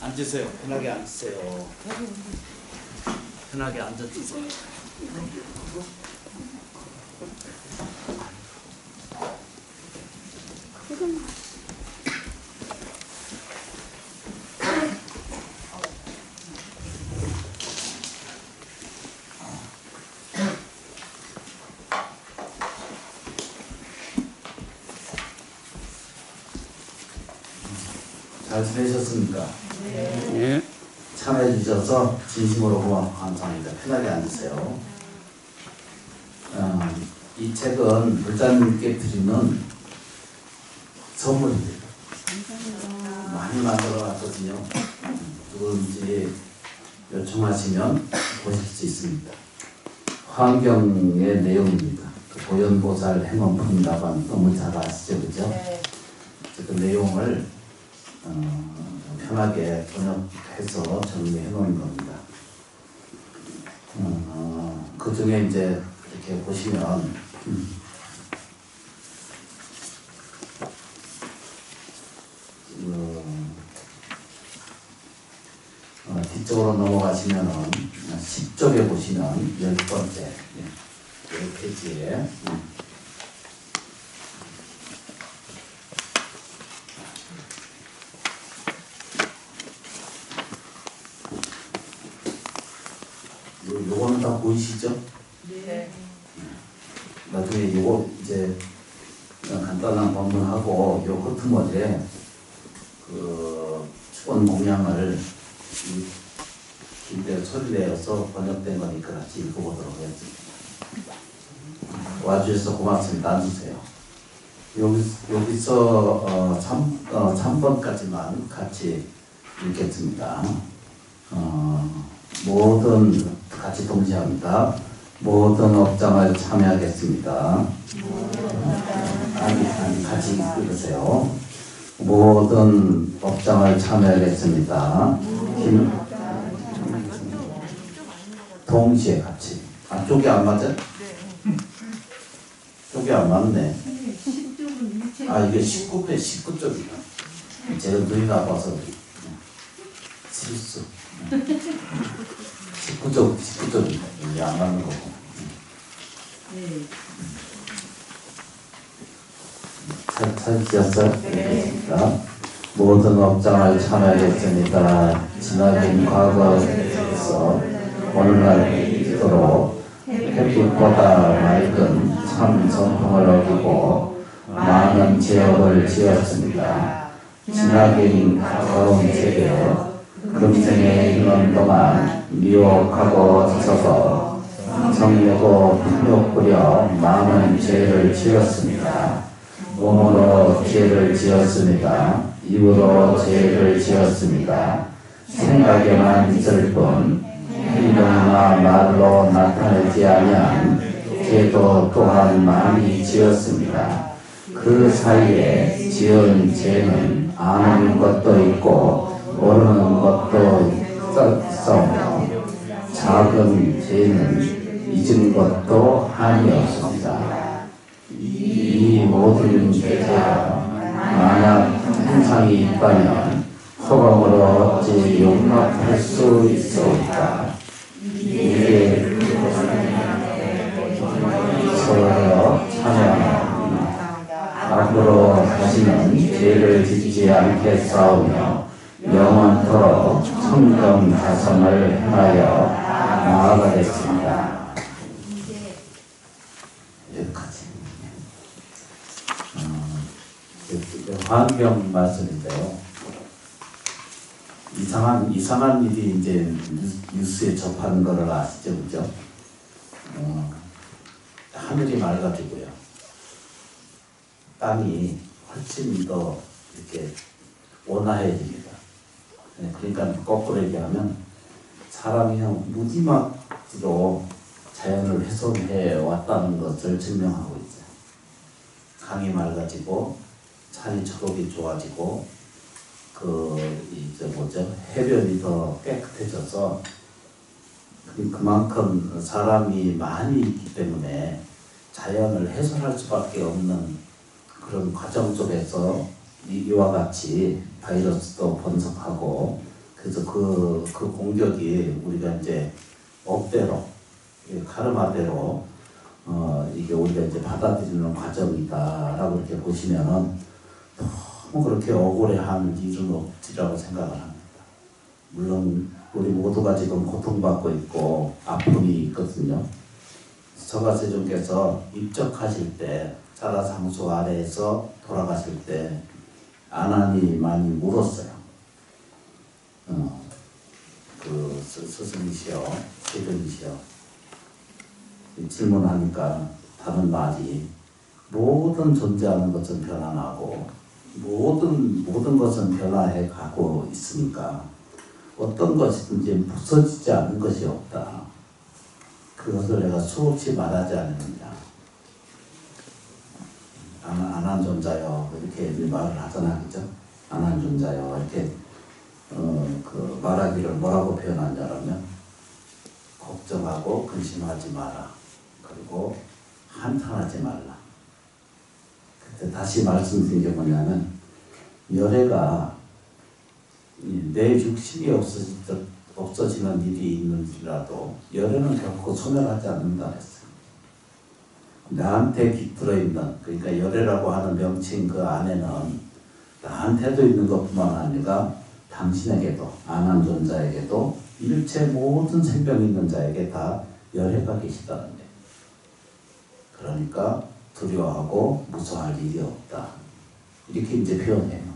앉으세요. 편하게 앉으세요. 편하게 앉아주세요. 잘 지내셨습니까? 네. 참여해 주셔서 진심으로 고맙고 감사합니다. 편하게 앉으세요. 이 책은 불자님께 드리는 선물입니다. 많이 만들어 놨거든요. 누구든지 요청하시면 보실 수 있습니다. 환경의 내용입니다. 보현보살 행원품이라고 너무 잘 아시죠? 그죠? 네. 그 내용을 편하게 번역해서 정리해 놓은 겁니다. 그 중에 이제 이렇게 보시면 뒤쪽으로 넘어가시면은 10쪽에 보시면 10번째 10페이지에 요거는 다 보이시죠? 네. 나중에 요거 이제 그냥 간단한 법문하고 요 커트머리에 그 축원 공양을 긴데 소리내어서 번역된 거니까 같이 읽어보도록 하겠습니다. 와주셔서 고맙습니다. 앉으세요. 여기서 3번까지만 같이 읽겠습니다. 모든 같이 동시합니다. 모든 업장을 참여하겠습니다. 아니 같이 읽으세요. 모든 업장을 참여하겠습니다. 동시에 같이. 쪽이 안 맞아? 쪽이 안 맞네. 이게 19배 19쪽이다. 제가 눈이 나빠서 실수. 19쪽입니다. 이게 안 맞는 거고. 찾으셨어요? 네. 모든 업장을 참여하겠습니다. 지나긴 과거에서 오늘날 이토록 햇빛보다 맑은 참 성품을 어기고 많은 지역을 지었습니다. 지나긴 가까운 세계 금생에 있는 동안 미혹하고 지쳐서 성내고 탐욕 부려 많은 죄를 지었습니다. 몸으로 죄를 지었습니다. 입으로 죄를 지었습니다. 생각에만 있을 뿐 행동이나 말로 나타내지 아니한 죄도 또한 많이 지었습니다. 그 사이에 지은 죄는 아는 것도 있고 모르는 것도 있었으며 작은 죄는 잊은 것도 한이 없습니다. 이 모든 죄가 만약 행상이 있다면 허공으로 어찌 용납할 수 있소이까. 이게 서로 참여하노니 앞으로 다시는 죄를 짓지 않겠사오며 영원토록 청정다성을 행하여 나아가겠습니다. 여기까지. 환경 말씀인데요. 이상한 일이 이제 뉴스에 접하는 거를 아시죠, 그죠? 하늘이 맑아지고요. 땅이 훨씬 더 이렇게 온화해집니다. 그러니까 거꾸로 얘기하면 사람이 그냥 무지막지로 자연을 훼손해 왔다는 것을 증명하고 있어요. 강이 맑아지고 산이 초록이 좋아지고 해변이 더 깨끗해져서 그만큼 사람이 많이 있기 때문에 자연을 훼손할 수밖에 없는 그런 과정 속에서 이와 같이 바이러스도 번성하고 그래서 그 공격이 우리가 이제 업대로, 카르마대로 이게 우리가 이제 받아들이는 과정이다라고 이렇게 보시면은 너무 그렇게 억울해하는 일은 없지라고 생각을 합니다. 물론 우리 모두가 지금 고통받고 있고 아픔이 있거든요. 서가세존께서 입적하실 때 사라상수 아래에서 돌아가실 때 아난이 많이 물었어요. 그 스승이시여, 세존이시여, 질문하니까 다른 말이 모든 존재하는 것은 변화나고 모든 것은 변화해 가고 있으니까 어떤 것이든지 부서지지 않는 것이 없다. 그것을 내가 수없이 말하지 않느냐. 안한존자여 이렇게 말을 하잖아, 그죠? 안한존자여 이렇게 그 말하기를 뭐라고 표현하냐면 걱정하고 근심하지 마라. 그리고 한탄하지 말라. 그때 다시 말씀드린 게 뭐냐면 열애가 내 육신이 없어지는 일이 있는지라도 열애는 결코 소멸하지 않는다 했어요. 나한테 깃들어 있는, 그러니까 열애라고 하는 명칭 그 안에는 나한테도 있는 것뿐만 아니라 당신에게도, 안한존자에게도 일체 모든 생명 있는 자에게 다 열애가 계시다는 거예요. 그러니까 두려워하고 무서워할 일이 없다. 이렇게 이제 표현해요.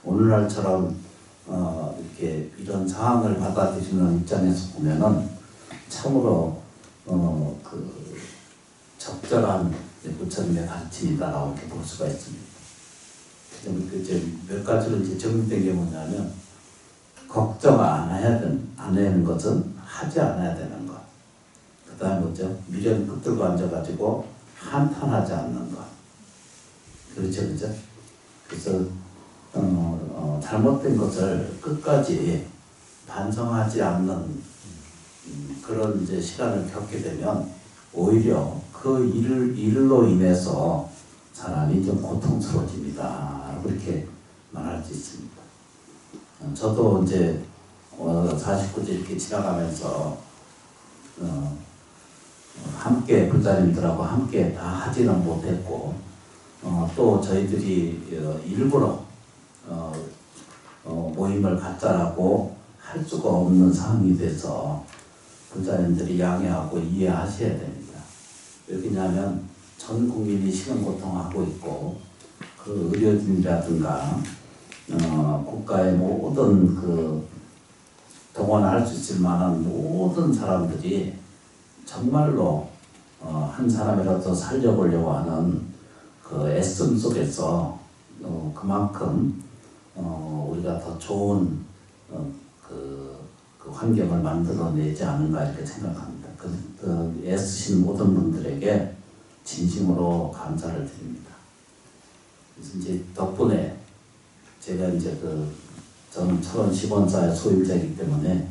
오늘날처럼 이렇게 이런 상황을 받아들이는 입장에서 보면은 참으로 그 적절한 부처님의 가르침이다라고 이렇게 볼 수가 있습니다. 이제 몇 가지로 이제 정리된 게 뭐냐면 걱정 안 해야 되는 것은 하지 않아야 되는 것. 그 다음에 뭐죠? 미련 붙들고 앉아가지고 한탄하지 않는 것. 그렇죠, 그죠? 그래서 잘못된 것을 끝까지 반성하지 않는 그런 이제 시간을 겪게 되면 오히려 그 일로 인해서 사람이 좀 고통스러워집니다. 그렇게 말할 수 있습니다. 저도 이제 49제 이렇게 지나가면서 함께 불자님들하고 함께 다 하지는 못했고 또 저희들이 일부러 모임을 갖자라고 할 수가 없는 상황이 돼서 불자님들이 양해하고 이해하셔야 됩니다. 왜냐하면 전 국민이 시간고통하고 있고 그 의료진이라든가 국가의 모든 그 동원할 수 있을 만한 모든 사람들이 정말로 한 사람이라도 살려보려고 하는 그 애씀 속에서 그만큼 우리가 더 좋은 그 환경을 만들어내지 않은가 이렇게 생각합니다. 그 애쓰신 모든 분들에게 진심으로 감사를 드립니다. 그래서 이제 덕분에 제가 이제 저는 철원 시본사의 소유자이기 때문에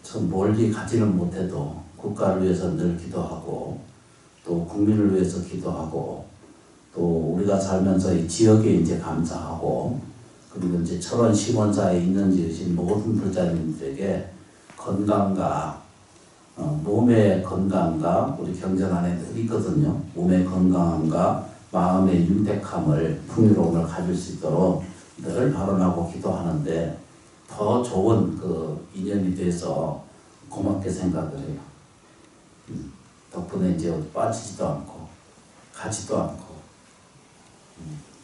참 멀리 가지는 못해도 국가를 위해서 늘 기도하고 또 국민을 위해서 기도하고 또 우리가 살면서 이 지역에 이제 감사하고 그리고 이제 철원 시본사에 있는 지으신 모든 불자님들에게 건강과 몸의 건강과 우리 경전 안에 늘 있거든요. 몸의 건강함과 마음의 윤택함을 풍요로움을 가질 수 있도록 늘 발언하고 기도하는데 더 좋은 그 인연이 돼서 고맙게 생각을 해요. 덕분에 이제 어디 빠지지도 않고 가지도 않고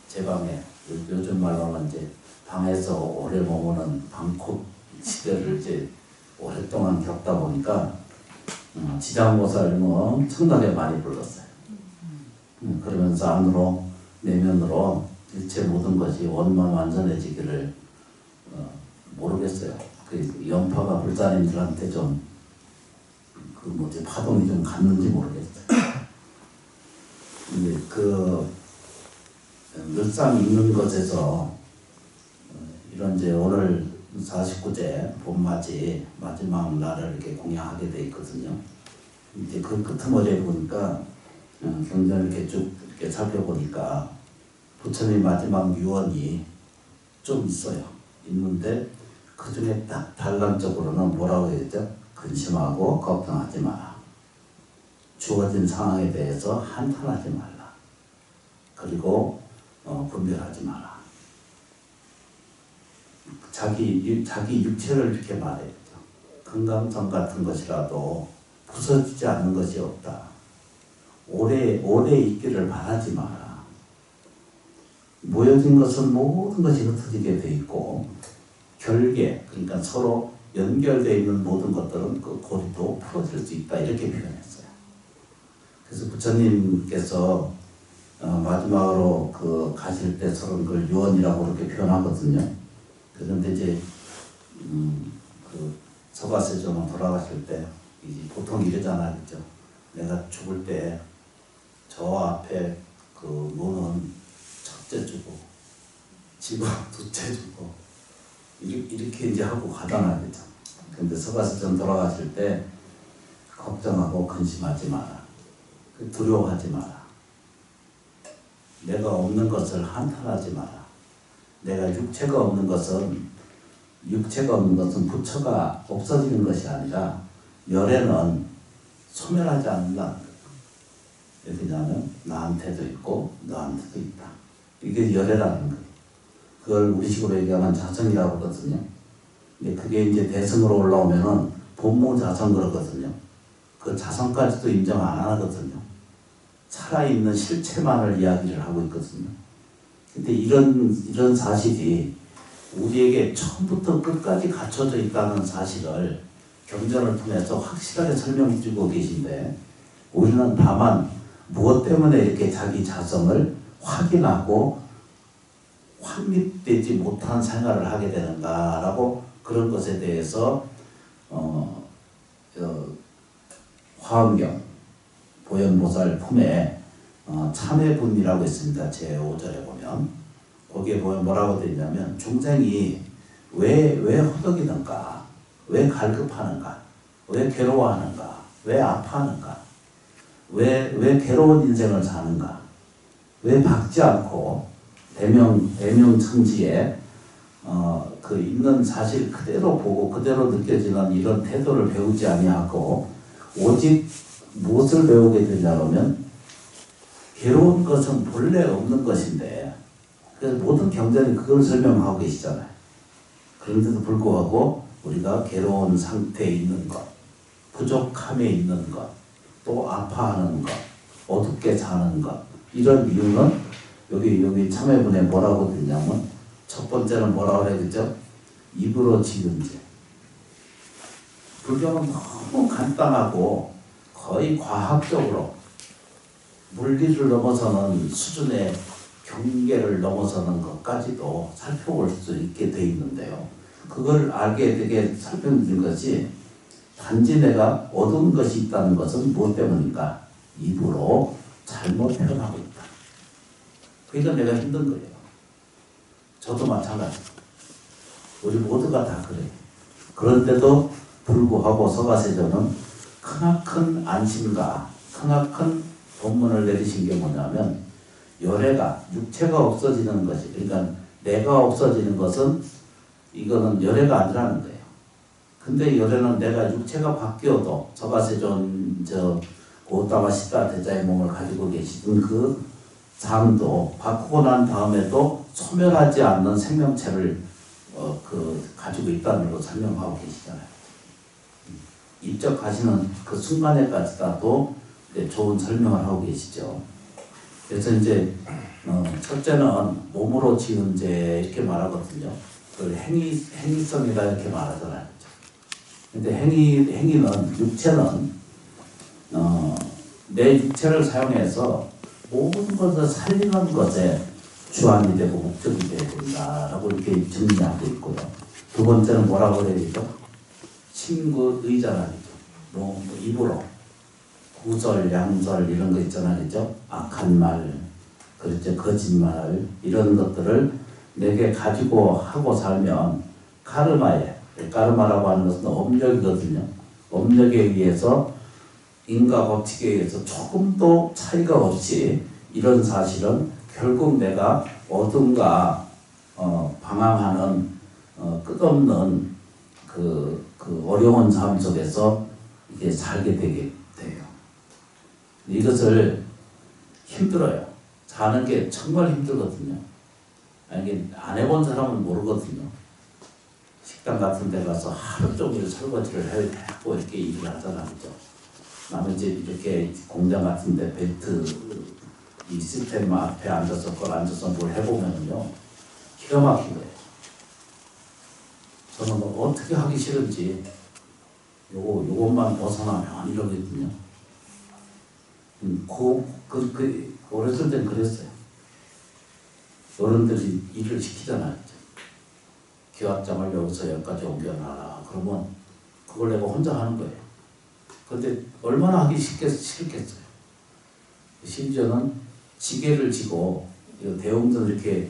제 방에 요즘 말로는 이제 방에서 오래 머무는 방콕 시대를 이제 오랫동안 겪다 보니까 지장보살님은 엄청나게 많이 불렀어요. 그러면서 안으로 내면으로 일체 모든 것이 원만완전해지기를 모르겠어요. 그 연파가 불자님들한테 좀 그 뭐지 파동이 좀 갔는지 모르겠어요. 근데 그 늘상 있는 것에서 이런 이제 오늘 49제 봄맞이 마지막 날을 이렇게 공양하게 돼 있거든요. 이제 그 끄트머리에 보니까 경전을 이렇게 쭉 이렇게 살펴보니까 부처님 마지막 유언이 좀 있어요. 있는데 그 중에 딱 단람적으로는 뭐라고 했죠? 근심하고 걱정하지 마라. 주어진 상황에 대해서 한탄하지 말라. 그리고 분별하지 마라. 자기 육체를 이렇게 말했죠. 금강석 같은 것이라도 부서지지 않는 것이 없다. 오래 있기를 바라지 마라. 모여진 것은 모든 것이 흩어지게 돼 있고 결계, 그러니까 서로 연결되어 있는 모든 것들은 그 고리도 풀어질 수 있다. 이렇게 표현했어요. 그래서 부처님께서 마지막으로 그 가실 때 서로 그걸 유언이라고 그렇게 표현하거든요. 그런데 이제 그 서가세존은 돌아가실 때 이제 보통 이러잖아요, 그죠? 내가 죽을 때 저 앞에 그 문은 첫째 주고 집은 둘째 주고 이렇게 이제 하고 가잖아요, 그죠? 근데 서가세존 돌아가실 때 걱정하고 근심하지 마라. 두려워하지 마라. 내가 없는 것을 한탄하지 마라. 내가 육체가 없는 것은 부처가 없어지는 것이 아니라 열애는 소멸하지 않는다는 거예요. 왜냐하면 나한테도 있고 너한테도 있다. 이게 열애라는 거예요. 그걸 우리식으로 얘기하면 자성이라고 하거든요. 근데 그게 이제 대성으로 올라오면은 본무자성 그러거든요. 그 자성까지도 인정 안 하거든요. 살아있는 실체만을 이야기를 하고 있거든요. 근데 이런 사실이 우리에게 처음부터 끝까지 갖춰져 있다는 사실을 경전을 통해서 확실하게 설명해 주고 계신데 우리는 다만 무엇 때문에 이렇게 자기 자성을 확인하고 확립되지 못한 생활을 하게 되는가라고 그런 것에 대해서 화엄경 보현보살 품에 참회분이라고 있습니다. 제5절에 보면 거기에 보면 뭐라고 되어 있냐면 중생이 왜 허덕이는가, 왜 갈급하는가, 왜 괴로워하는가, 왜 아파하는가, 왜 괴로운 인생을 사는가, 왜 박지 않고 대명청지에 그 있는 사실 그대로 보고 그대로 느껴지는 이런 태도를 배우지 아니하고 오직 무엇을 배우게 되냐면 괴로운 것은 본래 없는 것인데 그래서 모든 경전이 그걸 설명하고 계시잖아요. 그런데도 불구하고 우리가 괴로운 상태에 있는 것, 부족함에 있는 것, 또 아파하는 것, 어둡게 사는 것 이런 이유는 여기 참회문에 뭐라고 되냐면 첫 번째는 뭐라고 해야 되죠? 입으로 지은 죄. 불교는 너무 간단하고 거의 과학적으로 물리를 넘어서는 수준의 경계를 넘어서는 것까지도 살펴볼 수 있게 돼 있는데요. 그걸 알게 되게 설명드린 것이 단지 내가 어두운 것이 있다는 것은 무엇 때문인가? 입으로 잘못 표현하고 있다. 그러니까 내가 힘든 거예요. 저도 마찬가지. 우리 모두가 다 그래요. 그런데도 불구하고 서가세존은 크나큰 안심과 크나큰 본문을 내리신 게 뭐냐면 열애가 육체가 없어지는 것이 그러니까 내가 없어지는 것은 이거는 열애가 아니라는 거예요. 근데 열애는 내가 육체가 바뀌어도 서가세존 고타와 시다 대자의 몸을 가지고 계시던 그 삶도 바꾸고 난 다음에도 소멸하지 않는 생명체를 가지고 있다는 걸 설명하고 계시잖아요. 입적하시는 그 순간에까지도 좋은 설명을 하고 계시죠. 그래서 이제 첫째는 몸으로 지은 죄 이렇게 말하거든요. 그걸 행위성이다 이렇게 말하잖아요. 근데 행위는 육체는 내 육체를 사용해서 모든 것을 살리는 것에 주안이 되고 목적이 되어야 된다라고 이렇게 정리하고 있고요. 두 번째는 뭐라고 해야 되죠? 친구의잖아요. 뭐 입으로 구설, 양설 이런 거 있잖아요. 그죠? 악한 말, 그렇죠? 거짓말 이런 것들을 내게 가지고 하고 살면 까르마라고 하는 것은 업력이거든요. 업력에 의해서 인과 법칙에 의해서 조금도 차이가 없이 이런 사실은 결국 내가 어둠과 방황하는 끝없는 그 어려운 삶 속에서 이게 살게 되게 돼요. 이것을 힘들어요. 사는 게 정말 힘들거든요. 이게 안 해본 사람은 모르거든요. 식당 같은 데 가서 하루 종일 설거지를 하고 이렇게 일을 하잖아, 그죠? 나는 이제 이렇게 공장 같은 데 벨트 이 시스템 앞에 앉아서 뭘 해보면요. 기가 막힌 거예요. 저는 뭐 어떻게 하기 싫은지 요것만 벗어나면 이러거든요. 어렸을 땐 그랬어요. 어른들이 일을 시키잖아요. 기와장을 여기서 여기까지 옮겨놔라. 그러면 그걸 내가 혼자 하는 거예요. 근데 얼마나 하기 싫겠어요. 심지어는 지게를 지고 대웅선 이렇게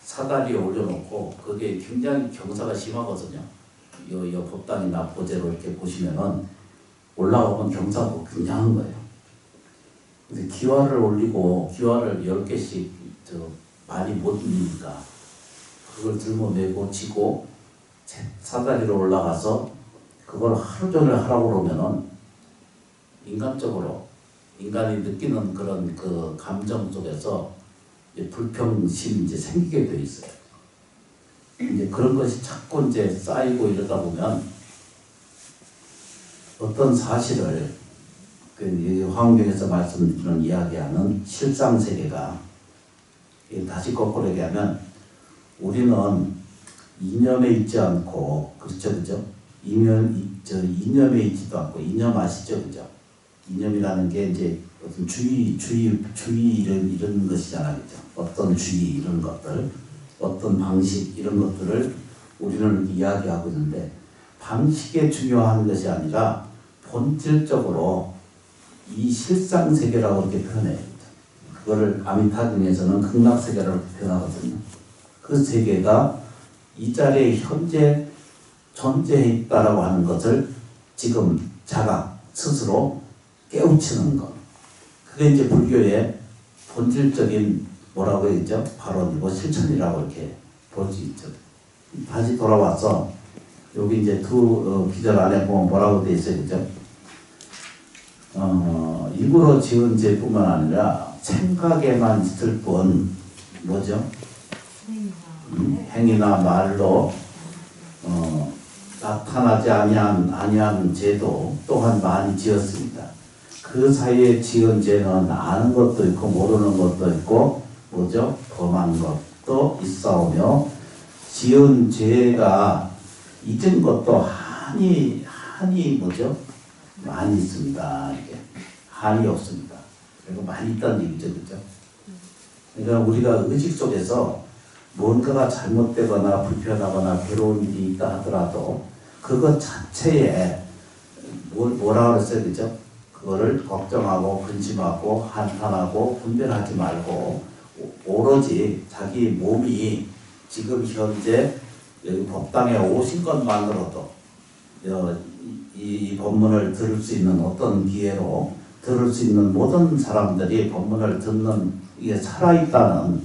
사다리에 올려놓고 그게 굉장히 경사가 심하거든요. 이 법당이나 보제로 이렇게 보시면은 올라오면 경사가 굉장한 거예요. 근데 기와를 올리고 기와를 10개씩 많이 못 올리니까 그걸 들고 메고 지고 사다리로 올라가서 그걸 하루 종일 하라고 그러면은 인간적으로 인간이 느끼는 그런 그 감정 속에서 불평심이 이제 생기게 돼 있어요. 이제 그런 것이 자꾸 이제 쌓이고 이러다 보면 어떤 사실을 화엄경에서 말씀드리는 이야기하는 실상세계가 다시 거꾸로 얘기하면 우리는 이념에 있지 않고 그죠? 이념에 있지도 않고 이념 아시죠? 그죠? 이념이라는 게 이제 어떤 주의 이런 것이잖아요. 그죠? 어떤 주의 이런 것들, 어떤 방식 이런 것들을 우리는 이야기하고 있는데 방식에 중요한 것이 아니라 본질적으로 이 실상세계라고 이렇게 표현해요. 그거를 아미타 등에서는 극락세계라고 표현하거든요. 그 세계가 이 자리에 현재 존재해 있다라고 하는 것을 지금 자각 스스로 깨우치는 것. 그게 이제 불교의 본질적인 뭐라고 했죠? 발언이고 실천이라고 이렇게 볼 수 있죠. 다시 돌아와서 여기 이제 두 기절 안에 보면 뭐라고 돼 있어요, 그죠? 일부러 지은 죄뿐만 아니라 생각에만 있을 뿐 뭐죠? 행위나 말로 나타나지 아니한 죄도 또한 많이 지었습니다. 그 사이에 지은 죄는 아는 것도 있고 모르는 것도 있고 뭐죠? 범한 것도 있사오며 지은 죄가 잊은 것도 한이 뭐죠? 많이 있습니다. 이게 한이 없습니다. 그리고 많이 있다는 얘기죠, 그죠? 그러니까 우리가 의식 속에서 뭔가가 잘못되거나 불편하거나 괴로운 일이 있다 하더라도 그것 자체에 뭐라 그랬어요, 그죠? 그거를 걱정하고 근심하고 한탄하고 분별하지 말고 오로지 자기 몸이 지금 현재 여기 법당에 오신 것만으로도 이 법문을 들을 수 있는 어떤 기회로 들을 수 있는 모든 사람들이 법문을 듣는 이게 살아있다는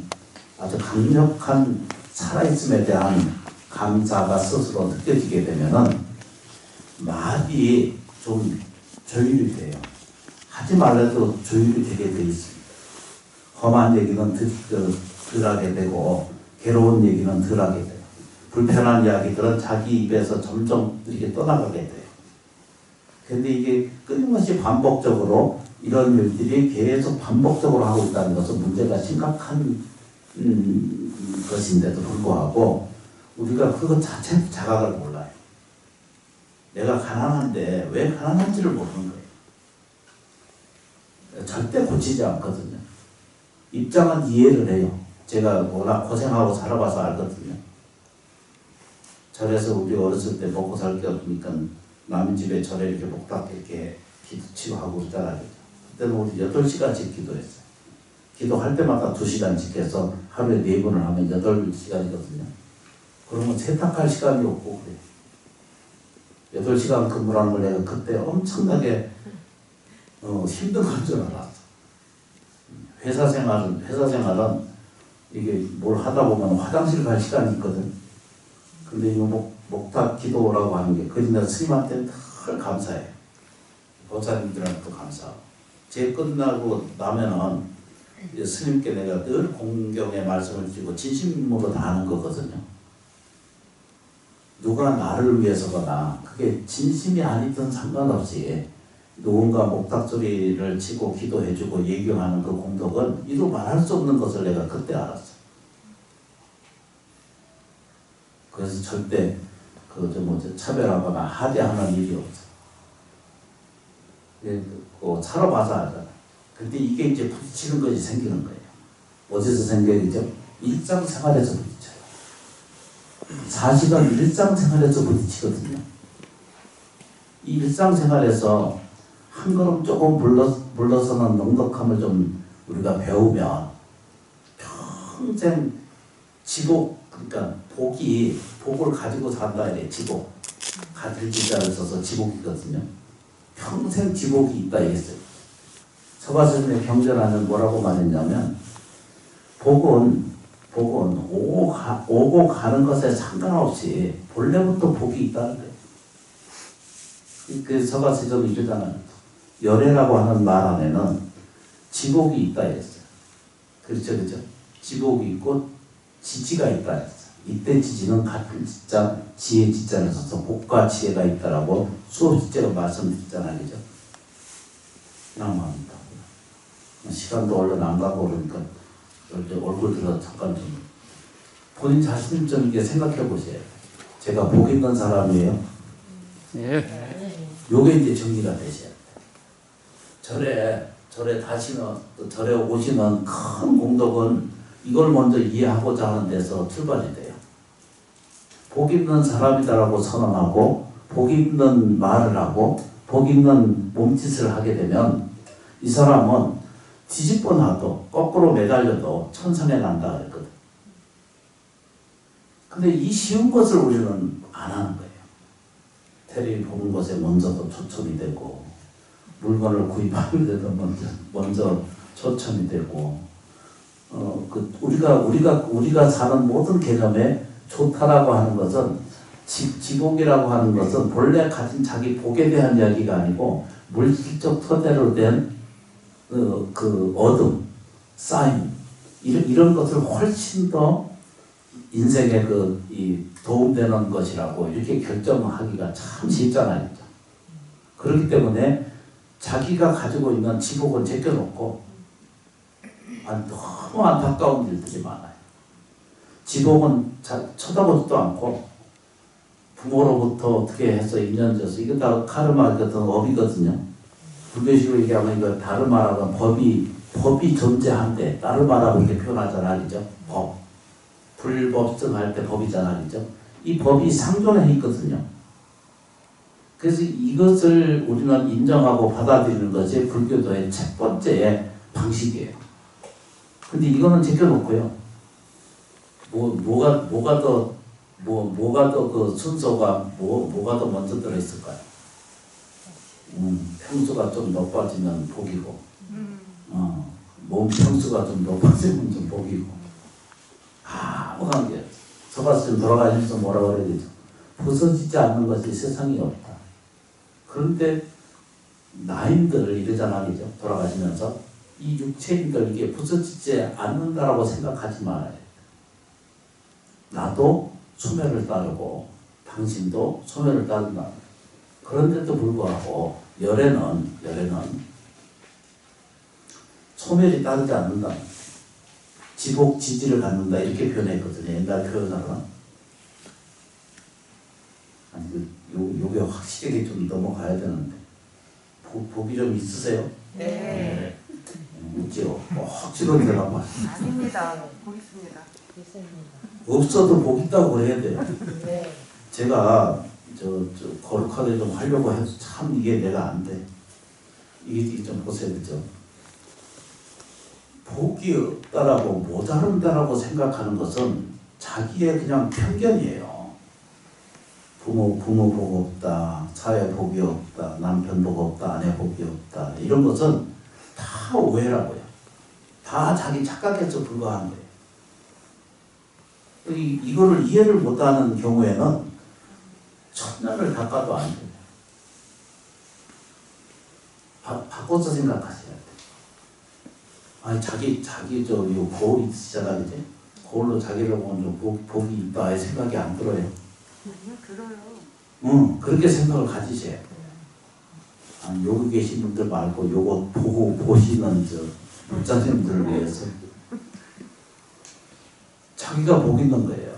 아주 강력한 살아있음에 대한 감사가 스스로 느껴지게 되면은 말이 좀 조율이 돼요. 하지 말라도 조율이 되게 돼 있습니다. 험한 얘기는 덜 하게 되고 괴로운 얘기는 덜 하게 돼요. 불편한 이야기들은 자기 입에서 점점 이렇게 떠나가게 돼요. 근데 이게 끊임없이 반복적으로 이런 일들이 계속 반복적으로 하고 있다는 것은 문제가 심각한 것인데도 불구하고 우리가 그것 자체도 자각을 몰라요. 내가 가난한데 왜 가난한지를 모르는 거예요. 절대 고치지 않거든요. 입장은 이해를 해요. 제가 워낙 고생하고 살아봐서 알거든요. 절에서 우리 어렸을 때 먹고 살 게 없으니까 남의 집에 절에 이렇게 목탁 이렇게 기도치고 하고 있잖아요. 그때는 우리 8시간씩 기도했어요. 기도할 때마다 2시간씩 해서 하루에 4번을 하면 8시간이거든요. 그러면 세탁할 시간이 없고 그래요. 8시간 근무라는 걸 내가 그때 엄청나게 힘든 건 줄 알았어. 회사 생활은 이게 뭘 하다 보면 화장실 갈 시간이 있거든. 근데 이 목탁 기도라고 하는 게 그러니까 스님한테는 늘 감사해요. 보살님들한테도 감사하고. 제 끝나고 나면은 스님께 내가 늘 공경의 말씀을 드리고 진심으로 다 하는 거거든요. 누가 나를 위해서거나 그게 진심이 아니든 상관없이 누군가 목탁소리를 치고 기도해주고 예경하는 그 공덕은 이루 말할 수 없는 것을 내가 그때 알았어. 그래서 절대 차별하거나 하대하는 일이 없어. 살아봐서 알잖아. 근데 이게 이제 부딪히는 것이 생기는 거예요. 어디서 생기죠? 일상생활에서 부딪혀요. 사실은 일상생활에서 부딪히거든요. 이 일상생활에서 한 걸음 조금 물러서는 넉넉함을 좀 우리가 배우면 평생 그러니까 복을 가지고 산다 이래. 지복. 가들기자를 써서 지복이거든요. 평생 지복이 있다 이랬어요. 서가스님의 경전하는 뭐라고 말했냐면 복은 오고 가는 것에 상관없이 본래부터 복이 있다는 거예요. 그 서가스님이 이러잖아요. 열애라고 하는 말 안에는 지복이 있다 했어요. 그렇죠. 지복이 있고 지지가 있다 했어요. 이때 지지는 같은 지자, 지혜 지자를 써서 복과 지혜가 있다라고 수업 지자가 말씀드렸잖아요. 그죠? 낭만합니다. 시간도 얼른 안 가고 그러니까 얼굴 들어 잠깐 좀 본인 자신 좀 이게 생각해 보세요. 제가 복 있는 사람이에요. 예. 요게 이제 정리가 되셔야 돼요. 절에 절에 오시는 큰 공덕은 이걸 먼저 이해하고자 하는 데서 출발이 돼요. 복 있는 사람이다라고 선언하고 복 있는 말을 하고 복 있는 몸짓을 하게 되면 이 사람은 뒤집어 놔도 거꾸로 매달려도 천상에 간다 그랬거든. 근데 이 쉬운 것을 우리는 안 하는 거예요. 테레비 보는 것에 먼저도 초점이 되고 물건을 구입하는 데도 먼저 초점이 되고 우리가 사는 모든 개념에 좋다라고 하는 것은 지복이라고 하는 것은 본래 가진 자기 복에 대한 이야기가 아니고 물질적 토대로 된 얻음, 쌓임 이런 것을 훨씬 더 인생에 도움되는 것이라고 이렇게 결정하기가 참 쉽잖아요. 그렇기 때문에 자기가 가지고 있는 지복은 제껴놓고 너무 안타까운 일들이 많아요. 지복은 쳐다보지도 않고 부모로부터 어떻게 해서 인연져서 이거 다 카르마 같은 업이거든요. 불교식으로 얘기하면 이거 다르마라는 법이 존재한대. 다르마라고 이렇게 표현하잖아, 그죠? 법. 불법성할 때 법이잖아, 그죠? 이 법이 상존해 있거든요. 그래서 이것을 우리는 인정하고 받아들이는 것이 불교도의 첫 번째 방식이에요. 근데 이거는 제껴놓고요. 뭐가 더 그 순서가 뭐가 더 먼저 들어있을까요? 평수가 좀 높아지면 복이고, 몸 평수가 좀 높아지면 좀 복이고, 아무 관계. 서가스님 돌아가시면서 뭐라고 그래야 되죠? 부서지지 않는 것이 세상에 없다. 그런데 나인들 이러잖아, 그죠? 돌아가시면서 이 육체인들 이게 부서지지 않는다라고 생각하지 말아요. 나도 소멸을 따르고 당신도 소멸을 따른다. 그런데도 불구하고 열애는 소멸이 따르지 않는다. 지복 지지를 갖는다 이렇게 표현했거든요. 옛날 표현으로는. 요게 확실하게 좀 넘어가야 되는데 복이 좀 있으세요? 네. 있죠. 확실한 대답 말. 아닙니다. 복 있습니다. 없어도 복 있다고 그래야 돼요. 네. 제가 거룩하게 좀 하려고 해서 참 이게 내가 안 돼. 이게 좀 보세요, 그죠? 복이 없다라고 모자른다라고 생각하는 것은 자기의 그냥 편견이에요. 부모 복 없다, 사회 복이 없다, 남편 복 없다, 아내 복이 없다 이런 것은 다 오해라고요. 다 자기 착각해서 불과한 거예요. 이거를 이해를 못하는 경우에는 천년을 닦아도 안 돼요. 바꿔서 생각하셔야 돼요. 아니 자기 요 거울 있으시잖아, 그지? 거울로 자기를 보면 좀 복이 있다 할 생각이 안 들어요. 들어요. 응, 그렇게 생각을 가지셔야 돼요. 아니, 여기 계신 분들 말고 요거 보시는 목사님들을 위해서 자기가 복 있는 거예요.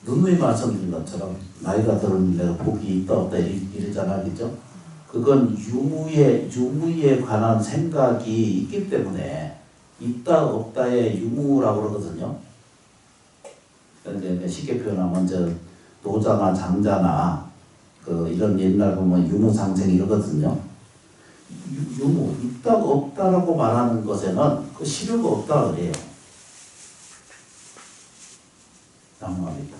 누누이 말씀드린 것처럼 나이가 들으면 내가 복이 있다 없다 이러잖아, 그죠? 그건 유무에 관한 생각이 있기 때문에 있다 없다의 유무라고 그러거든요. 그러니까 쉽게 표현하면 노자나 장자나 이런 옛날 보면 유무상생 이러거든요. 유무 있다 없다라고 말하는 것에는 그 실효가 없다 그래요. 양마음이 있다.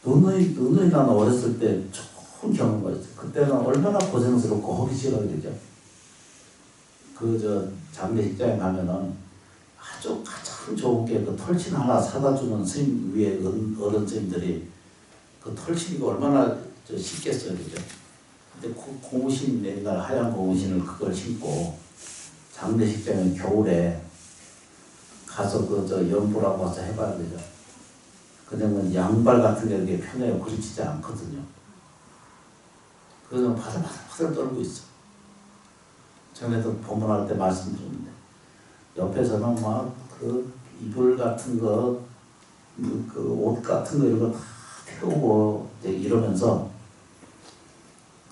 누누이 나는 어렸을 때 좋은 경험가 있어요. 그때는 얼마나 고생스럽고 하기 싫어 그러죠. 장례식장에 가면은 아주 가장 좋은 게 그 털친 하나 사다 주는 스님 위에 어른 스님들이 그 털친이가 얼마나 쉽겠어요, 그죠? 근데 고무신 옛날 하얀 고무신을 그걸 신고 장례식장에 겨울에 가서 연보라고 와서 해봐야 되죠. 그냥 양발 같은 게 이렇게 편해요. 그렇지 않거든요. 그래서 바들바들 떨고 있어. 전에도 법문할 때 말씀드렸는데 옆에서는 막 이불 같은 거, 옷 같은 거 이런 거 다 태우고 이러면서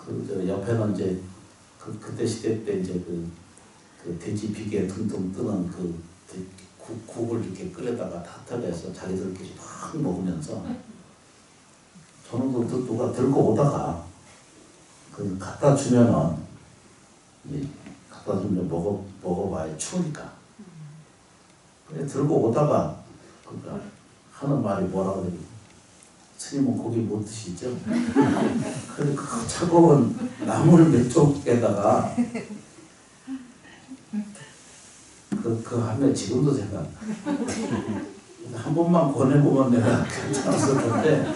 옆에는 이제 그때 시대 때 이제 돼지 비계 퉁퉁 뜨는 국을 이렇게 끓여다가 타탈해서 자기들끼리 막 먹으면서 저는 누가 들고 오다가 갖다 주면은 갖다 주면 먹어봐야 추우니까. 그래 들고 오다가 하는 말이 뭐라 그래요? 스님은 고기 못 드시죠? 그래 그 차가운 나물 몇 쪽에다가 그 하면 지금도 생각. 한 번만 권해보면 내가 괜찮았을 텐데.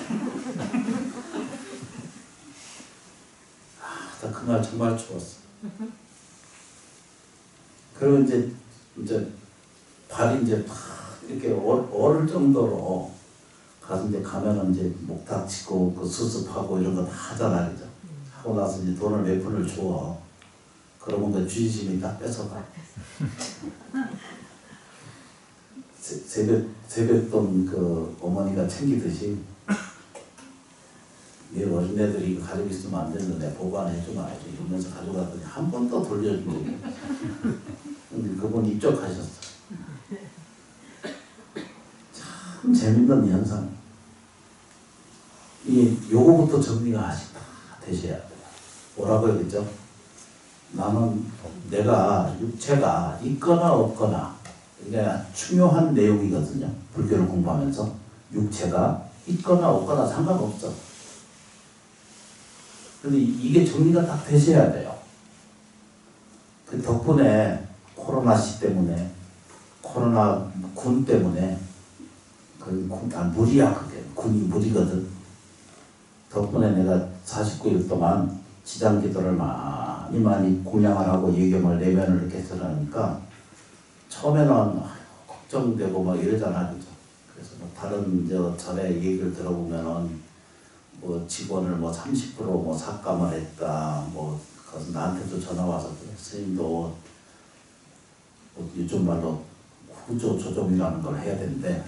그날 정말 추웠어. 그리고 이제 발이 팍 이렇게 얼을 정도로 가서 가면은 목 다치고 수습하고 이런 거 다 하잖아, 그죠? 하고 나서 돈을 몇 푼을 줘. 그러면 주인심이 딱 뺏어가. 세뱃돈 어머니가 챙기듯이 내 어린애들이 이거 가지고 있으면 안 되는데 보관해주면 알지 이러면서 가져가더니 한 번 더 돌려준 적이 근데 그분 입적하셨어. 참 재밌는 현상. 요거부터 정리가 되셔야 돼요. 뭐라고 했죠? 나는 내가 육체가 있거나 없거나 이게 중요한 내용이거든요. 불교를 공부하면서 육체가 있거나 없거나 상관없어. 근데 이게 정리가 딱 되셔야 돼요. 그 덕분에 코로나 시 때문에 코로나 군 때문에 무리야 그게 군이 무리거든. 덕분에 내가 49일 동안 지장기도를 많이 공양을 하고 예경을 내면을 이렇게 쓰라니까 처음에는 걱정되고 막 이러잖아, 그죠? 그래서 다른 전에 얘기를 들어보면은 직원을 30% 삭감을 했다. 그래서 나한테도 전화 와서 그래. 스님도 요즘 말로 후조 조정이라는 걸 해야 되는데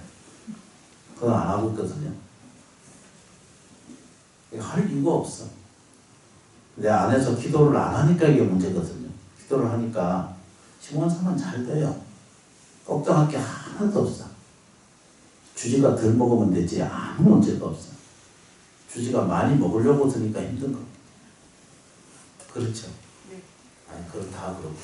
그건 안 하고 있거든요. 할 이유가 없어. 내 안에서 기도를 안 하니까 이게 문제거든요. 기도를 하니까 시원사는 잘 돼요. 걱정할 게 하나도 없어. 주지가 덜 먹으면 되지 아무 문제도 없어. 주지가 많이 먹으려고 드니까 힘든 거. 그렇죠? 네. 아니 그럼 다 그러고.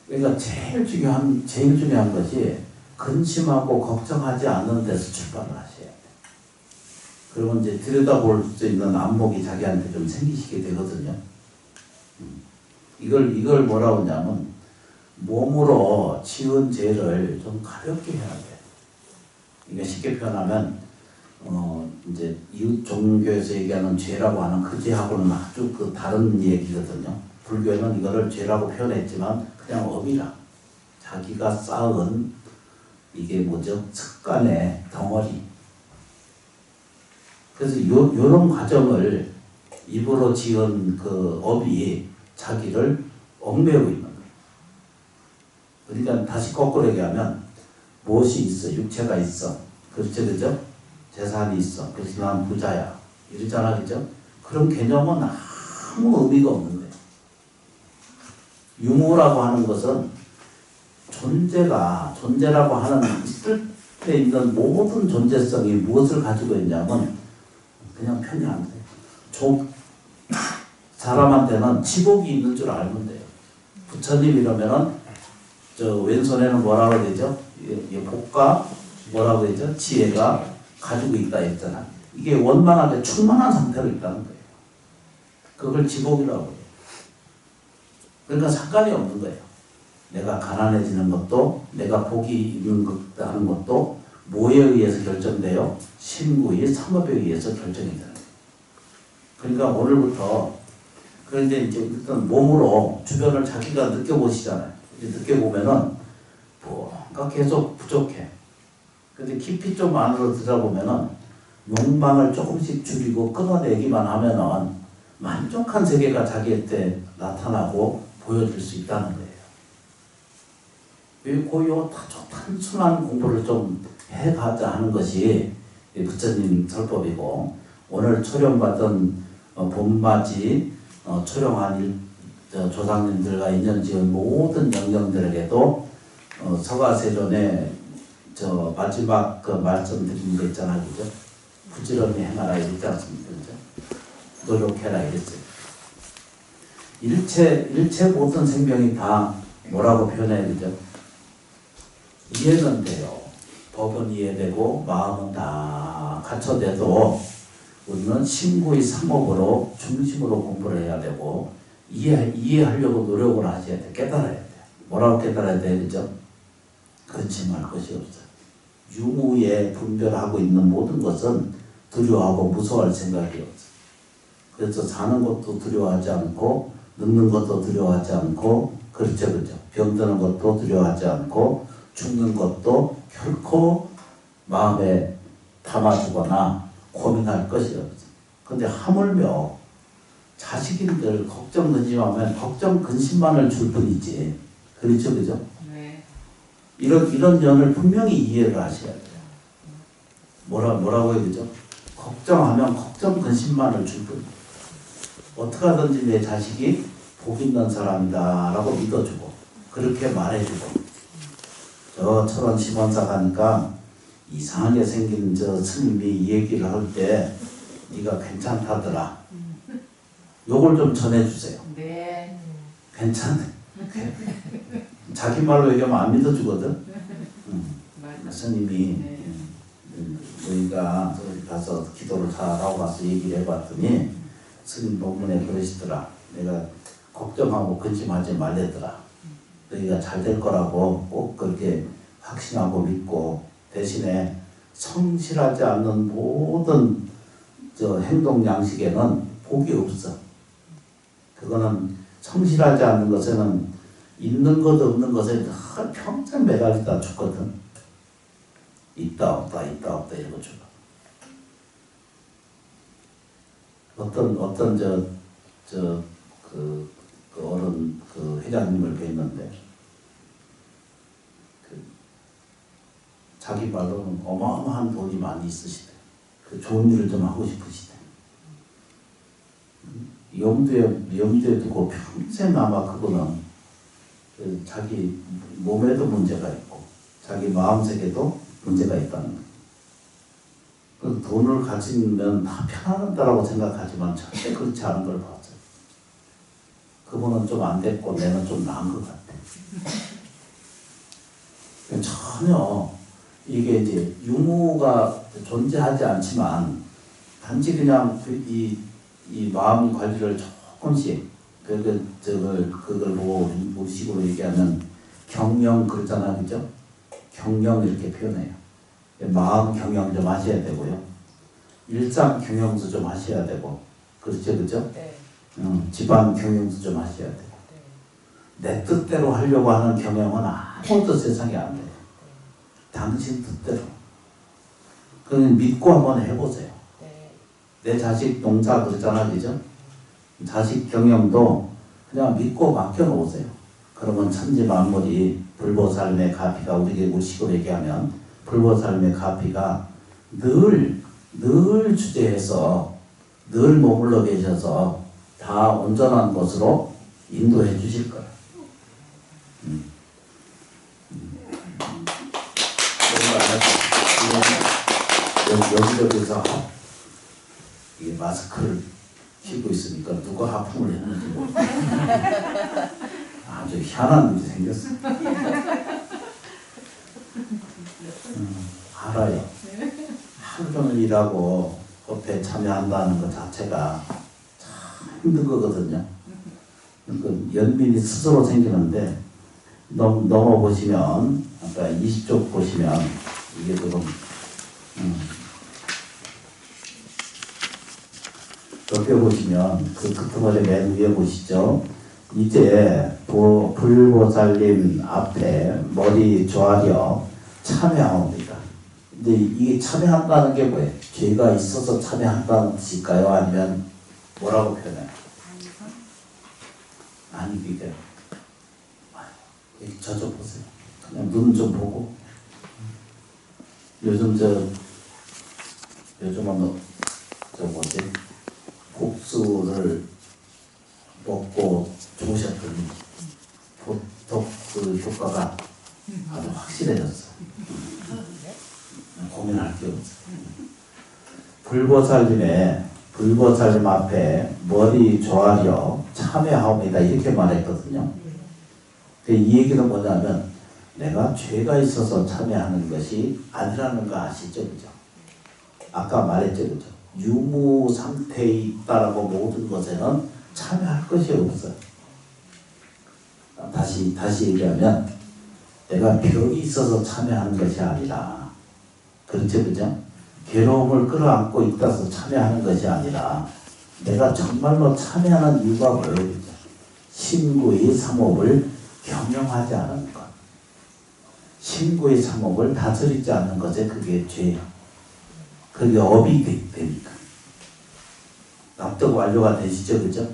그러니까 제일 중요한 것이 근심하고 걱정하지 않는 데서 출발을 하셔야 돼. 그러면 이제 들여다볼 수 있는 안목이 자기한테 좀 생기시게 되거든요. 이걸 뭐라고 하냐면 몸으로 지은 죄를 좀 가볍게 해야 돼. 이게 쉽게 표현하면 이제 이웃 종교에서 얘기하는 죄라고 하는 그 죄하고는 아주 그 다른 얘기거든요. 불교에는 이거를 죄라고 표현했지만 그냥 업이라. 자기가 쌓은 이게 뭐죠? 습관의 덩어리. 그래서 요런 과정을 입으로 지은 그 업이 자기를 얽매고 있는 거예요. 그러니까 다시 거꾸로 얘기하면 무엇이 있어? 육체가 있어. 그렇죠, 그죠? 재산이 있어. 그래서 난 부자야. 이러잖아, 그죠? 그런 개념은 아무 의미가 없는 거예요. 유무라고 하는 것은 존재라고 하는 있을 때 있는 모든 존재성이 무엇을 가지고 있냐면 그냥 편이 안 돼요. 사람한테는 지복이 있는 줄 알면 돼요. 부처님 이러면은 저 왼손에는 뭐라고 되죠? 이 복과 뭐라고 되죠? 지혜가 가지고 있다 했잖아. 이게 원만하게 충만한 상태로 있다는 거예요. 그걸 지복이라고 해요. 그러니까 상관이 없는 거예요. 내가 가난해지는 것도 내가 복이 있는 것 하는 것도 뭐에 의해서 결정돼요? 신구의 삼업에 의해서 결정이 되는 거예요. 그러니까 오늘부터 그런데 이제 일단 몸으로 주변을 자기가 느껴보시잖아요. 이제 느껴보면은 뭔가 계속 부족해. 근데 깊이 좀 안으로 들어보면은 욕망을 조금씩 줄이고 끊어내기만 하면은 만족한 세계가 자기한테 나타나고 보여줄 수 있다는 거예요. 요 단순한 공부를 좀 해가자 하는 것이 부처님 설법이고, 오늘 초령받은 봄맞이 초령한 조상님들과 인연 지은 모든 영령들에게도 서가세존에 저 마지막 그 말씀드린 거 있잖아요, 그죠? 부지런히 행하라 이랬지 않습니까, 그죠? 노력해라 이랬어요. 일체 모든 생명이 다 뭐라고 표현해야 되죠? 이해는 돼요. 법은 이해되고 마음은 다 갖춰져도 우리는 신구의 삼업으로 중심으로 공부를 해야 되고 이해하려고 노력을 하셔야 돼. 깨달아야 돼. 뭐라고 깨달아야 돼, 그죠? 근심할 것이 없어. 유무에 분별하고 있는 모든 것은 두려워하고 무서워할 생각이 없어. 그래서 사는 것도 두려워하지 않고 늙는 것도 두려워하지 않고, 그렇죠, 그죠? 병드는 것도 두려워하지 않고 죽는 것도 결코 마음에 담아두거나 고민할 것이 없어. 근데 하물며 자식인들 걱정 근심하면 걱정 근심만을 줄 뿐이지. 그렇죠, 그죠? 네. 이런 연을 분명히 이해를 하셔야 돼요. 뭐라고 해야 되죠? 걱정하면 걱정 근심만을 줄 뿐. 어떻게 하든지 내 자식이 복 있는 사람이다 라고 믿어주고 그렇게 말해주고, 저처럼 심원사 가니까 이상하게 생긴 저 스님이 이 얘기를 할 때 네가 괜찮다더라. 요걸 좀 전해주세요. 네. 괜찮네. 자기 말로 얘기하면 안 믿어주거든. 스님이 네. 너희가 가서 기도를 잘하고 가서 얘기를 해봤더니 스님 법문에 그러시더라. 내가 걱정하고 근심하지 말래더라. 너희가 잘 될 거라고 꼭 그렇게 확신하고 믿고, 대신에 성실하지 않는 모든 저 행동 양식에는 복이 없어. 그거는 성실하지 않는 것에는 있는 것 없는 것에 늘 평생 매달리다 죽거든. 있다 없다 있다 없다 이러고 죽어. 어떤 그 어른 그 회장님을 뵀는데 자기 말로는 어마어마한 돈이 많이 있으시대. 그 좋은 일을 좀 하고 싶으시대. 염두에 두고 평생 아마 그거는 그 자기 몸에도 문제가 있고 자기 마음속에도 문제가 있다는 거예요. 그 돈을 가지면 다 편안하다라고 생각하지만 절대 그렇지 않은 걸 봤어요. 그분은 좀 안 됐고 내는 좀 나은 것 같아. 전혀 이게 이제 유무가 존재하지 않지만 단지 그냥 이 마음 관리를 조금씩 그걸 보고 우리 식으로 얘기하면 경영 그러잖아, 그죠? 경영 이렇게 표현해요. 마음 경영 좀 하셔야 되고요. 일상 경영도 좀 하셔야 되고, 그렇죠, 그죠? 네. 집안 경영도 좀 하셔야 되고. 내 뜻대로 하려고 하는 경영은 아무것도 세상에 안 돼요. 당신 뜻대로. 그냥 믿고 한번 해보세요. 네. 내 자식 농사 그러잖아, 그죠? 자식 경영도 그냥 믿고 맡겨놓으세요. 그러면 천지만물이 불보살매 가피가 우리 식으로 얘기하면 불보살매 가피가 늘 주재해서 늘 머물러 계셔서 다 온전한 곳으로 인도해 주실 거예요. 여기저기서 이 마스크를 끼고 있으니까 누가 하품을 했는지 모르겠어요. 아주 희한한 일이 생겼어요. 알아요. 하루 종일 일하고 법회에 참여한다는 것 자체가 참 힘든 거거든요. 그 연민이 스스로 생기는데 넘어보시면 아까 20쪽 보시면 이게 조금 옆에 보시면 그 끝머리 맨 위에 보시죠. 이제 불보살님 앞에 머리 조아려 참여합니다. 근데 이게 참여한다는 게 뭐예요? 죄가 있어서 참여한다는 뜻일까요? 아니면 뭐라고 표현해요? 아니 그게 저쪽 보세요. 그냥 눈 좀 보고 요즘은 뭐지? 국수를 먹고 좋으셨더니 보톡스 효과가 아주 확실해졌어요. 고민할 게 없어요. 불보살님 앞에 머리 조아려 참여하옵니다. 이렇게 말했거든요. 이 얘기는 뭐냐면 내가 죄가 있어서 참여하는 것이 아니라는 거 아시죠? 그죠? 아까 말했죠? 그죠? 유무 상태에 있다라고 모든 것에는 참여할 것이 없어요. 다시 얘기하면 내가 벽이 있어서 참여하는 것이 아니라, 그렇죠? 그죠? 괴로움을 끌어안고 있다서 참여하는 것이 아니라 내가 정말로 참여하는 이유가 뭐예요? 그죠? 신구의 삼업을 경영하지 않은 것. 신구의 삼업을 다스리지 않는 것에 그게 죄예요. 그게 업이 되니까. 납득 완료가 되시죠? 그죠?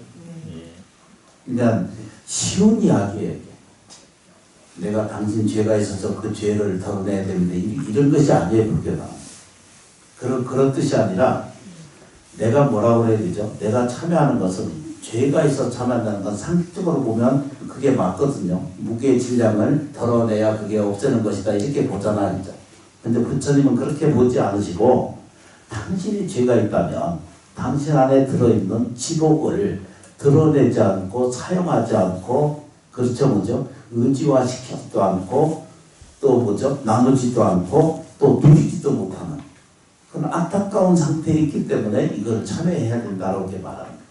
그러니까 쉬운 이야기예요. 내가 당신 죄가 있어서 그 죄를 덜어내야 되는데 이런 것이 아니에요. 불교는. 그런 뜻이 아니라 내가 뭐라고 그래야 되죠? 내가 참여하는 것은 죄가 있어 참여한다는 건 상식적으로 보면 그게 맞거든요. 무게의 질량을 덜어내야 그게 없애는 것이다. 이렇게 보잖아요. 근데 부처님은 그렇게 보지 않으시고 당신이 죄가 있다면 당신 안에 들어있는 지복을 드러내지 않고 사용하지 않고 그렇죠 뭐죠? 의지화시키지도 않고 또 뭐죠? 나누지도 않고 또 누리지도 못하는 그런 안타까운 상태에 있기 때문에 이걸 참여해야 된다고 이렇게 말하는 거예요.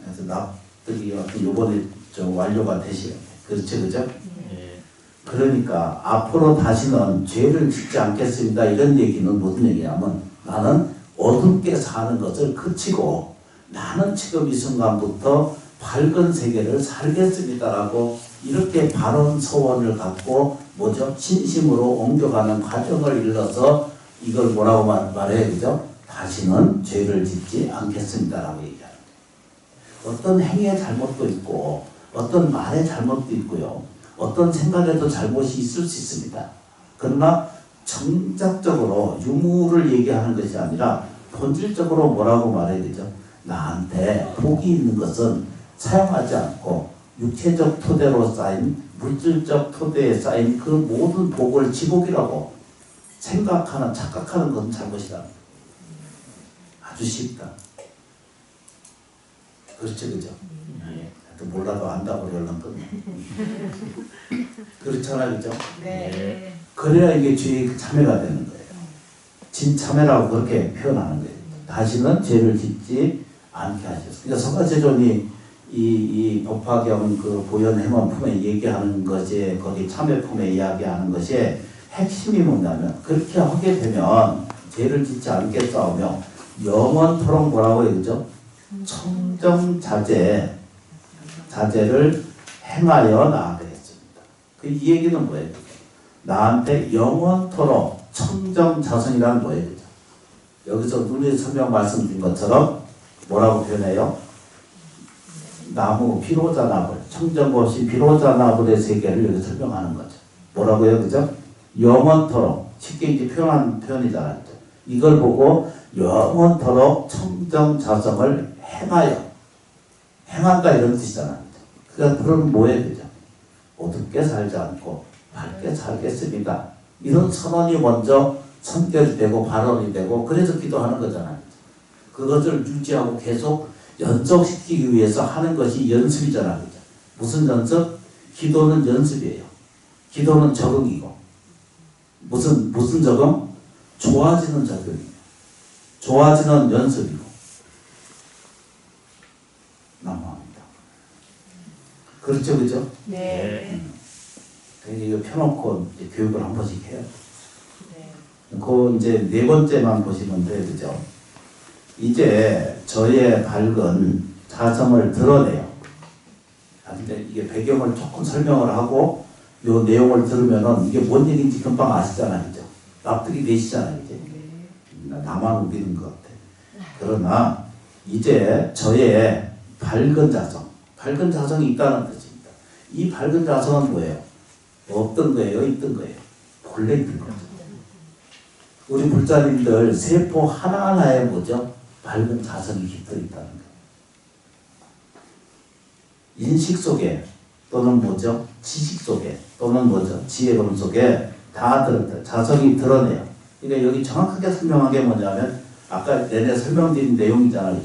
그래서 납득이 이번에 좀 완료가 되시요. 그렇죠 그죠? 그러니까 앞으로 다시는 죄를 짓지 않겠습니다. 이런 얘기는 무슨 얘기냐면 나는 어둡게 사는 것을 그치고 나는 지금 이 순간부터 밝은 세계를 살겠습니다라고 이렇게 바른 소원을 갖고 뭐죠? 진심으로 옮겨가는 과정을 일러서 이걸 뭐라고 말해요? 그죠? 다시는 죄를 짓지 않겠습니다라고 얘기하는 거예요. 어떤 행위의 잘못도 있고 어떤 말의 잘못도 있고요. 어떤 생각에도 잘못이 있을 수 있습니다. 그러나 정작적으로 유무를 얘기하는 것이 아니라 본질적으로 뭐라고 말해야 되죠? 나한테 복이 있는 것은 사용하지 않고 육체적 토대로 쌓인 물질적 토대에 쌓인 그 모든 복을 지복이라고 생각하는 착각하는 것은 잘못이다. 아주 쉽다. 그렇죠 그죠? 몰라도 안다고 그러려면 끝나. 그렇잖아요 그죠? 네. 그래야 이게 죄의 참회가 되는 거예요. 진참회라고 그렇게 표현하는 거예요. 다시는 죄를 짓지 않게 하셨어요. 그러니까 성가제존이 이 법화경 그 보현행원품에 얘기하는 것이 거기 참회품에 이야기하는 것이 핵심이 뭐냐면 그렇게 하게 되면 죄를 짓지 않겠사오며 영원토록 뭐라고 해야죠? 청정자제를 행하여 나아가겠습니다. 이 얘기는 뭐예요? 나한테 영원토록 청정자선이란 뭐예요? 여기서 눈이 설명 말씀드린 것처럼 뭐라고 표현해요? 나무 피로자나불, 청정없이 피로자나불의 세계를 여기 설명하는 거죠. 뭐라고요? 그죠? 영원토록, 쉽게 이제 표현한 표현이잖아요. 이걸 보고 영원토록 청정자성을 행한다 이런 뜻이잖아요. 그러니까 그럼 뭐예요? 그죠? 어둡게 살지 않고 밝게 살겠습니다. 이런 선언이 먼저 선결이 되고 발언이 되고 그래서 기도하는 거잖아요. 그것을 유지하고 계속 연속시키기 위해서 하는 것이 연습이잖아요. 그죠? 무슨 연습? 기도는 연습이에요. 기도는 적응이고 무슨 적응? 좋아지는 적응이에요. 좋아지는 연습이고 난무합니다. 그렇죠, 그죠? 네. 이거 펴놓고 이제 교육을 한 번씩 해요. 네. 그 이제 네 번째만 보시면 돼요, 그죠? 이제 저의 밝은 자성을 드러내요. 근데 이게 배경을 조금 설명을 하고 요 내용을 들으면은 이게 뭔 얘기인지 금방 아시잖아요, 그죠? 납득이 되시잖아요, 이제. 나만 우기는 것 같아. 그러나 이제 저의 밝은 자성이 있다는 뜻입니다. 이 밝은 자성은 뭐예요? 없던 거예요, 있던 거예요? 본래 있던 거죠. 우리 불자님들 세포 하나하나에 뭐죠? 밝은 자성이 깃들어 있다는 거예요. 인식 속에 또는 뭐죠? 지식 속에 또는 뭐죠? 지혜로움 속에 다 들었다. 자성이 드러내요. 그러니까 여기 정확하게 설명한 게 뭐냐면 아까 내내 설명드린 내용이잖아요.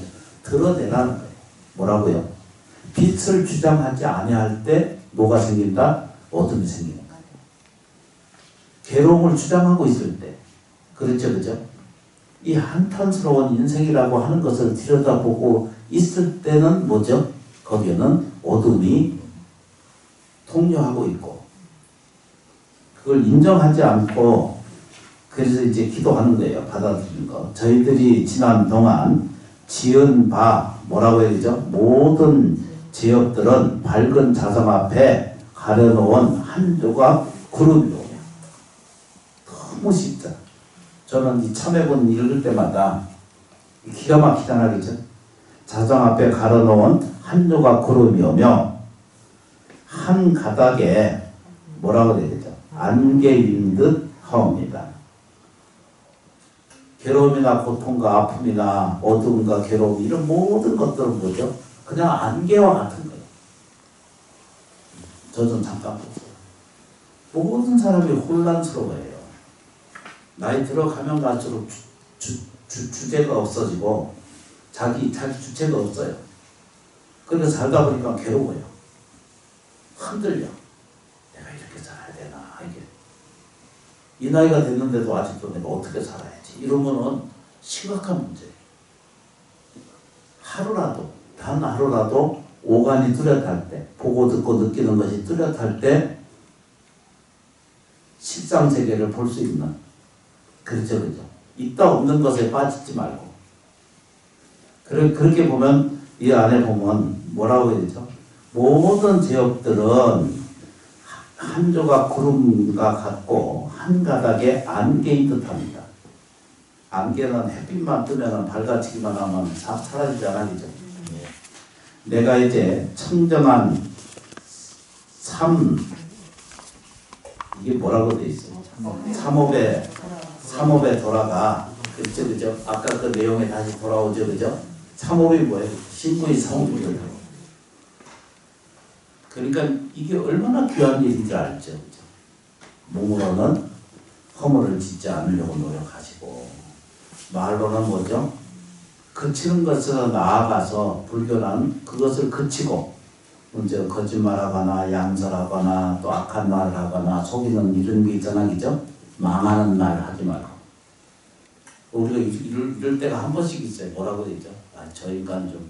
드러내라는 거예요. 뭐라고요? 빛을 주장하지 아니할 때 뭐가 생긴다? 어둠이 생기는 거예요. 괴로움을 주장하고 있을 때 그렇죠, 그죠? 이 한탄스러운 인생이라고 하는 것을 들여다보고 있을 때는 뭐죠? 거기에는 어둠이 통료하고 있고 그걸 인정하지 않고 그래서 이제 기도하는 거예요. 받아들이는 거. 저희들이 지난 동안 지은 바 뭐라고 해야 되죠? 모든 제업들은 밝은 자성 앞에 가려놓은 한 조각 구름이요. 너무 쉽다. 저는 이 참회본 읽을 때마다 기가 막히잖아요, 그죠? 자성 앞에 가려놓은 한 조각 구름이오며 한 가닥에 뭐라고 해야 되죠? 안개인 듯 하옵니다. 괴로움이나 고통과 아픔이나 어두움과 괴로움 이런 모든 것들은 뭐죠? 그냥 안개와 같은 거예요. 저 좀 잠깐 보세요. 모든 사람이 혼란스러워해요. 나이 들어가면 갈수록 주제가 없어지고 자기 주체가 없어요. 그래서 살다 보니까 괴로워요. 흔들려. 내가 이렇게 살아야 되나 이게. 이 나이가 됐는데도 아직도 내가 어떻게 살아야지 이러면은 심각한 문제예요. 하루라도 단 하루라도 오간이 뚜렷할 때 보고 듣고 느끼는 것이 뚜렷할 때 실상세계를 볼 수 있는 그렇죠, 그렇죠. 있다 없는 것에 빠지지 말고 그렇게 보면 이 안에 보면 뭐라고 해야 되죠? 모든 제업들은 한 조각 구름과 같고 한 가닥에 안개인 듯합니다. 안개는 햇빛만 뜨면 밝아지기만 하면 사라지잖아, 그죠? 내가 이제 청정한 이게 뭐라고 돼 있어요? 삼업에 돌아가. 그죠, 그죠? 아까 그 내용에 다시 돌아오죠, 그죠? 삼업이 뭐예요? 신부의 삼업이에요. 그러니까 이게 얼마나 귀한 일인지 알죠, 그죠? 몸으로는 허물을 짓지 않으려고 노력하시고, 말로는 뭐죠? 그치는 것에서 나아가서 불교는 그것을 그치고, 이제 거짓말하거나 양설하거나 또 악한 말을 하거나 속이는 이런 게 있잖아, 그죠? 망하는 말 하지 말고. 우리가 이럴 때가 한 번씩 있어요. 뭐라고 되죠? 저 인간 좀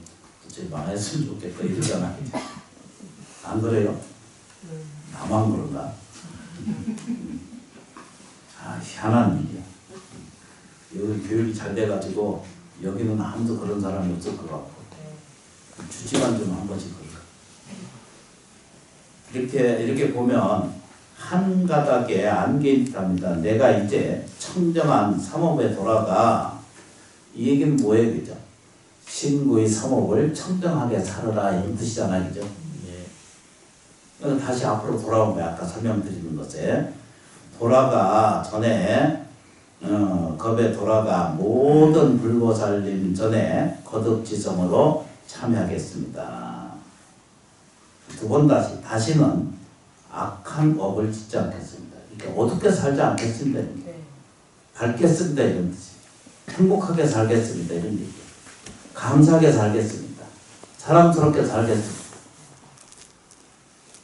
도저히 망했으면 좋겠다 이러잖아. 안 그래요? 나만 그런가? 아, 희한한 일이야. 여기 교육이 잘 돼가지고 여기는 아무도 그런 사람이 없을 것 같고 주지만 좀 한 번씩 그럴까. 이렇게 보면 한 가닥에 안개 있답니다. 내가 이제 청정한 삼업에 돌아가. 이 얘기는 뭐예요, 그죠? 신구의 삼업을 청정하게 살아라 이런 뜻이잖아요, 그죠? 예. 다시 앞으로 돌아온 거야. 아까 설명드리는 것에 돌아가 전에 겁에 돌아가 모든 불보살님 전에 거듭지성으로 참여하겠습니다. 두 번 다시는 악한 업을 짓지 않겠습니다. 그러니까 어둡게 살지 않겠습니다. 밝겠습니다 이런 뜻이. 행복하게 살겠습니다 이런 얘기. 감사하게 살겠습니다. 사람스럽게 살겠습니다.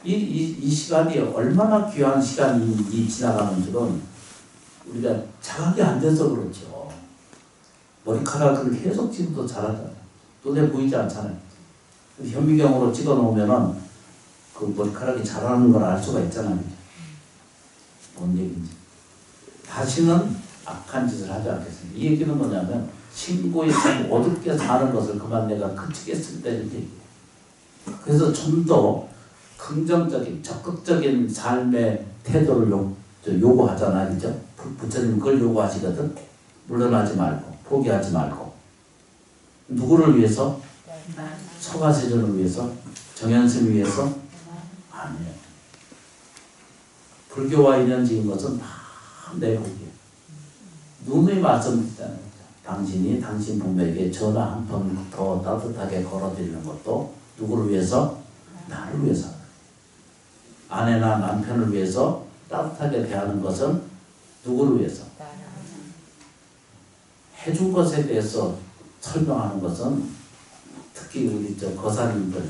이 시간이 얼마나 귀한 시간이 지나가는 줄은 우리가 자각이 안 돼서 그렇죠. 머리카락을 계속 찍어도 잘하잖아요. 눈에 보이지 않잖아요. 현미경으로 찍어 놓으면은 그 머리카락이 자라는 걸 알 수가 있잖아요. 뭔 얘기인지. 다시는 악한 짓을 하지 않겠습니다. 이 얘기는 뭐냐면 신고에 참 어둡게 사는 것을 그만 내가 그치겠습니다 이런 얘기예요. 그래서 좀 더 긍정적인 적극적인 삶의 태도를 요구하잖아요. 그죠? 부처님 그걸 요구하시거든. 물러나지 말고 포기하지 말고. 누구를 위해서? 서가세존을 위해서? 정현승을 위해서? 아니에요. 불교와 인연 지은 것은 다 내복이에요. 누누이 말씀드리잖아요. 당신이 당신 부모에게 전화 한 번 더 따뜻하게 걸어드리는 것도 누구를 위해서? 나를 위해서. 아내나 남편을 위해서 따뜻하게 대하는 것은 누구를 위해서? 해준 것에 대해서 설명하는 것은 특히 우리 거사님들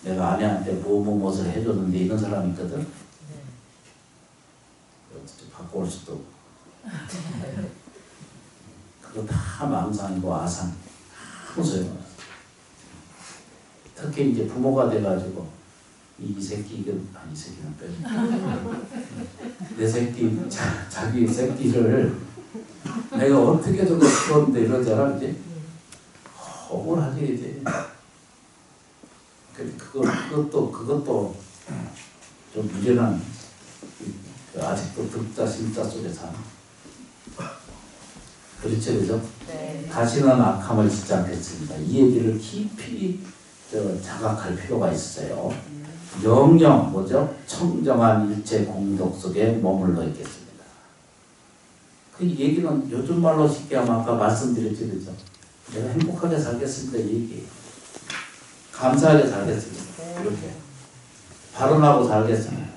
내가 아내한테 무엇을 해줬는데 이런 사람이 있거든. 바꿔올 수도 없고. 그거 다 망상이고 아상. 아무 소용없어. 특히 이제 부모가 돼가지고 이 새끼 이건 아니 새끼는 빼. 내 새끼 자기 새끼를 내가 어떻게 저거 키웠는데 이러잖아, 그지? 억울하지 이제. 그것도 좀 미련한 아직도 득자 심자 속에 사는. 그렇죠, 그죠? 네. 다시는 악함을 짓지 않겠습니다. 이 얘기를 깊이 자각할 필요가 있어요. 영영 뭐죠? 청정한 일체 공덕 속에 머물러 있겠습니다. 그 얘기는 요즘 말로 쉽게 하면 아까 말씀드렸죠, 그죠? 내가 행복하게 살겠습니다 이 얘기예요. 감사하게 살겠습니다. 이렇게 발언하고 살겠습니다.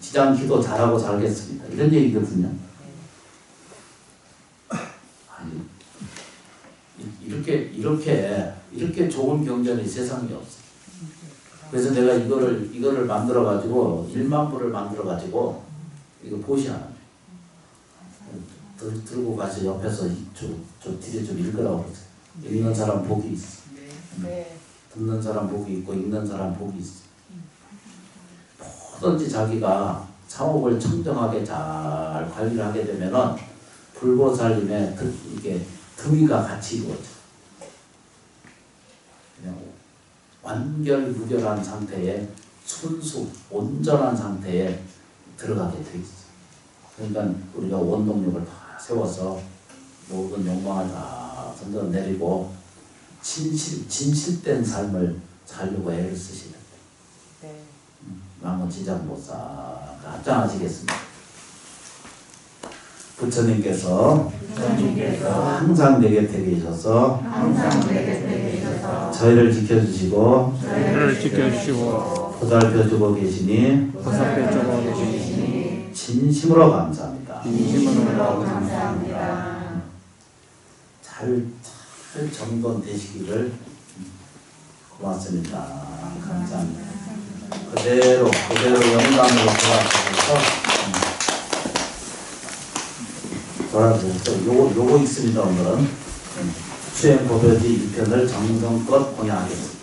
지장기도 잘하고 살겠습니다. 이런 얘기거든요. 아니, 이렇게 좋은 경전이 세상에 없어. 그래서 내가 이거를 만들어 가지고 1만 부를 만들어 가지고 이거 보시 하나 들고 가서 옆에서 저 뒤에 좀 읽으라고 그러세요. 읽는 사람 복이 있어. 네. 듣는 사람 복이 있고 읽는 사람 복이 있어. 뭐든지 자기가 사업을 청정하게 잘 관리를 하게 되면은 불보살님의 이게 등위가 같이 이루어져. 그냥 완결무결한 상태에 순수 온전한 상태에 들어가게 돼 있어. 그러니까 우리가 원동력을 다 세워서 모든 욕망을 다 던져내리고 진실된 삶을 살려고 애를 쓰시는 네. 남은 지장보살 합장하시겠습니다. 부처님께서 항상 내 곁에 계셔서 저희를 지켜주시고 보살펴주고 계시니 진심으로 감사합니다. 잘 정돈되시기를 고맙습니다. 감사합니다. 그대로 영광으로 돌아가셔서 요거 있습니다 오늘은. 수행 고별지 2편을 정성껏 공양하겠습니다.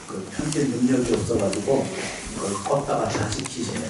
그 편집 능력이 없어가지고 그걸 껐다가 다시 키시네.